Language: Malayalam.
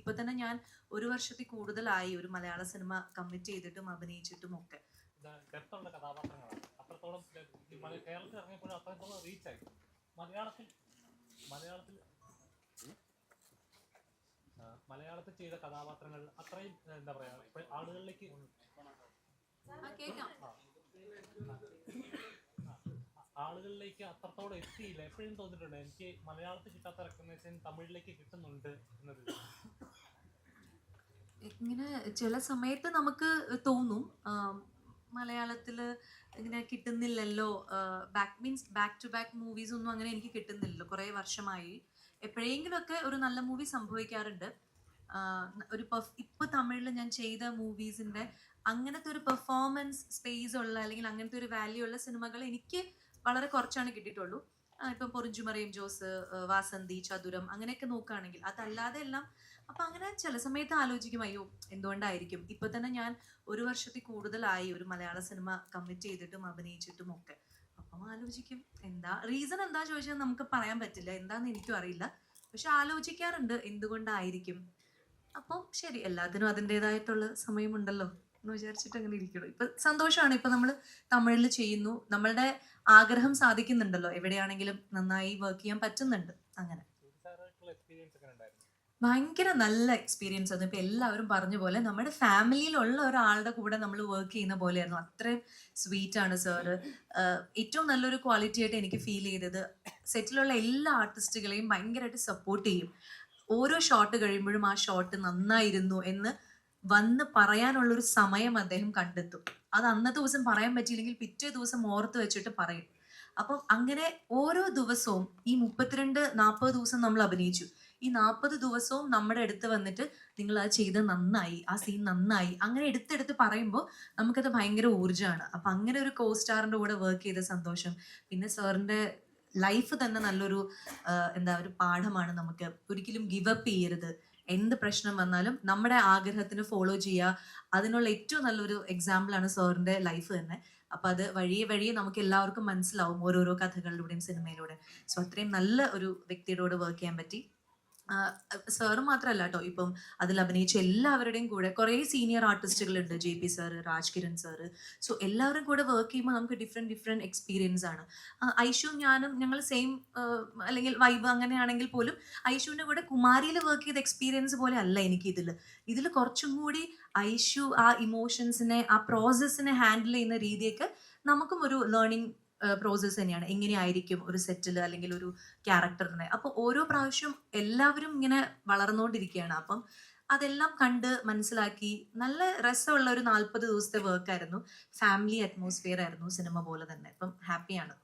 ഇപ്പൊ തന്നെ ഞാൻ 1 വർഷത്തിൽ കൂടുതലായി ഒരു മലയാള സിനിമ കമ്മിറ്റ് ചെയ്തിട്ടും അഭിനയിച്ചിട്ടും ഒക്കെ. ഡെപ്തുള്ള കഥാപാത്രങ്ങളാണ്. അത്രത്തോളം കേരളത്തിൽ ഇറങ്ങിയപ്പോഴും അത്രത്തോളം റീച്ചായി. മലയാളത്തിൽ മലയാളത്തിൽ മലയാളത്തിൽ ചെയ്ത കഥാപാത്രങ്ങൾ അത്രയും എന്താ പറയാ ആളുകളിലേക്ക് ആളുകളിലേക്ക് അത്രത്തോളം എത്തിയില്ല. എപ്പോഴും തോന്നിയിട്ടുണ്ട് എനിക്ക് മലയാളത്തിൽ കിട്ടാത്ത റെക്കഗ്നേഷൻ തമിഴിലേക്ക് കിട്ടുന്നുണ്ട് എന്നത്. ഇങ്ങനെ ചില സമയത്ത് നമുക്ക് തോന്നും മലയാളത്തില് ഇങ്ങനെ കിട്ടുന്നില്ലല്ലോ, ബാക്ക് ടു ബാക്ക് മൂവീസ് ഒന്നും അങ്ങനെ എനിക്ക് കിട്ടുന്നില്ലല്ലോ കുറേ വർഷമായി. എപ്പോഴെങ്കിലുമൊക്കെ ഒരു നല്ല മൂവി സംഭവിക്കാറുണ്ട്. ഇപ്പൊ തമിഴിൽ ഞാൻ ചെയ്ത മൂവീസിന്റെ അങ്ങനത്തെ ഒരു പെർഫോമൻസ് സ്പേസ് ഉള്ള അല്ലെങ്കിൽ അങ്ങനത്തെ ഒരു വാല്യൂ ഉള്ള സിനിമകൾ എനിക്ക് വളരെ കുറച്ചാണ് കിട്ടിയിട്ടുള്ളൂ. ഇപ്പം പൊറിഞ്ചുമറയും ജോസ്, വാസന്തി, ചതുരം അങ്ങനെയൊക്കെ നോക്കുകയാണെങ്കിൽ. അതല്ലാതെ എല്ലാം അപ്പൊ അങ്ങനെ ചില സമയത്ത് ആലോചിക്കും, അയ്യോ എന്തുകൊണ്ടായിരിക്കും. ഇപ്പൊ തന്നെ ഞാൻ 1 വർഷത്തിൽ കൂടുതലായി ഒരു മലയാള സിനിമ കമ്മിറ്റ് ചെയ്തിട്ടും അഭിനയിച്ചിട്ടും ഒക്കെ. അപ്പം ആലോചിക്കും റീസൺ എന്താ ചോദിച്ചാൽ നമുക്ക് പറയാൻ പറ്റില്ല, എന്താന്ന് എനിക്കും അറിയില്ല. പക്ഷെ ആലോചിക്കാറുണ്ട് എന്തുകൊണ്ടായിരിക്കും. അപ്പം ശരി, എല്ലാത്തിനും അതിൻ്റെതായിട്ടുള്ള സമയമുണ്ടല്ലോ എന്ന് വിചാരിച്ചിട്ട് അങ്ങനെ ഇരിക്കുള്ളൂ. ഇപ്പൊ സന്തോഷമാണ്. ഇപ്പൊ നമ്മൾ തമിഴിൽ ചെയ്യുന്നു, നമ്മളുടെ ആഗ്രഹം സാധിക്കുന്നുണ്ടല്ലോ, എവിടെയാണെങ്കിലും നന്നായി വർക്ക് ചെയ്യാൻ പറ്റുന്നുണ്ട്. അങ്ങനെ ഭയങ്കര നല്ല എക്സ്പീരിയൻസ് ആയിരുന്നു. ഇപ്പൊ എല്ലാവരും പറഞ്ഞ പോലെ നമ്മുടെ ഫാമിലിയിലുള്ള ഒരാളുടെ കൂടെ നമ്മൾ വർക്ക് ചെയ്യുന്ന പോലെയായിരുന്നു. അത്രയും സ്വീറ്റ് ആണ് സാറ്. ഏറ്റവും നല്ലൊരു ക്വാളിറ്റി ആയിട്ട് എനിക്ക് ഫീൽ ചെയ്തത്, സെറ്റിലുള്ള എല്ലാ ആർട്ടിസ്റ്റുകളെയും ഭയങ്കരമായിട്ട് സപ്പോർട്ട് ചെയ്യും. ഓരോ ഷോട്ട് കഴിയുമ്പോഴും ആ ഷോട്ട് നന്നായിരുന്നു എന്ന് വന്ന് പറയാനുള്ളൊരു സമയം അദ്ദേഹം കണ്ടെത്തും. അത് അന്നത്തെ ദിവസം പറയാൻ പറ്റിയില്ലെങ്കിൽ പിറ്റേ ദിവസം ഓർത്ത് വെച്ചിട്ട് പറയും. അപ്പം അങ്ങനെ ഓരോ ദിവസവും ഈ 32-40 ദിവസം നമ്മൾ അഭിനയിച്ചു. ഈ 40 ദിവസവും നമ്മുടെ അടുത്ത് വന്നിട്ട് നിങ്ങൾ അത് ചെയ്ത് നന്നായി, ആ സീൻ നന്നായി, അങ്ങനെ എടുത്തെടുത്ത് പറയുമ്പോൾ നമുക്കത് ഭയങ്കര ഊർജ്ജമാണ്. അപ്പൊ അങ്ങനെ ഒരു കോ സ്റ്റാറിന്റെ കൂടെ വർക്ക് ചെയ്ത സന്തോഷം. പിന്നെ സാറിന്റെ ലൈഫ് തന്നെ നല്ലൊരു ഒരു പാഠമാണ് നമുക്ക്. ഒരിക്കലും ഗിവ് അപ്പ് ചെയ്യരുത്. എന്ത് പ്രശ്നം വന്നാലും നമ്മുടെ ആഗ്രഹത്തിന് ഫോളോ ചെയ്യുക. അതിനുള്ള ഏറ്റവും നല്ലൊരു എക്സാമ്പിളാണ് സാറിന്റെ ലൈഫ് തന്നെ. അപ്പൊ അത് വഴിയെ വഴിയെ നമുക്ക് എല്ലാവർക്കും മനസ്സിലാവും ഓരോരോ കഥകളിലൂടെയും സിനിമയിലൂടെ. സോ അത്രയും നല്ല ഒരു വ്യക്തിയോട് വർക്ക് ചെയ്യാൻ പറ്റി. സാറ് മാത്രമല്ല കേട്ടോ, ഇപ്പം അതിൽ അഭിനയിച്ച എല്ലാവരുടെയും കൂടെ കുറേ സീനിയർ ആർട്ടിസ്റ്റുകൾ ഉണ്ട്. JP sir, Rajkiran sir. So എല്ലാവരും കൂടെ വർക്ക് ചെയ്യുമ്പോൾ നമുക്ക് ഡിഫറെൻറ്റ് എക്സ്പീരിയൻസ് ആണ്. ഐഷുവും ഞാനും ഞങ്ങൾ സെയിം അല്ലെങ്കിൽ വൈബ് അങ്ങനെയാണെങ്കിൽ പോലും ഐഷുവിൻ്റെ കൂടെ കുമാരിയിൽ വർക്ക് ചെയ്ത എക്സ്പീരിയൻസ് പോലെ അല്ല എനിക്ക് ഇതിൽ കുറച്ചും കൂടി ഐഷു ആ ഇമോഷൻസിനെ, ആ പ്രോസസ്സിനെ ഹാൻഡിൽ ചെയ്യുന്ന രീതിയൊക്കെ നമുക്കും ഒരു ലേണിംഗ് പ്രോസസ്സ് തന്നെയാണ്. എങ്ങനെയായിരിക്കും ഒരു സെറ്റിൽ അല്ലെങ്കിൽ ഒരു ക്യാരക്ടറിനെ. അപ്പോൾ ഓരോ പ്രാവശ്യം എല്ലാവരും ഇങ്ങനെ വളർന്നുകൊണ്ടിരിക്കുകയാണ്. അപ്പം അതെല്ലാം കണ്ട് മനസ്സിലാക്കി നല്ല രസമുള്ള ഒരു 40 ദിവസത്തെ വർക്കായിരുന്നു. ഫാമിലി അറ്റ്മോസ്ഫിയർ ആയിരുന്നു സിനിമ പോലെ തന്നെ. അപ്പം ഹാപ്പിയാണ്.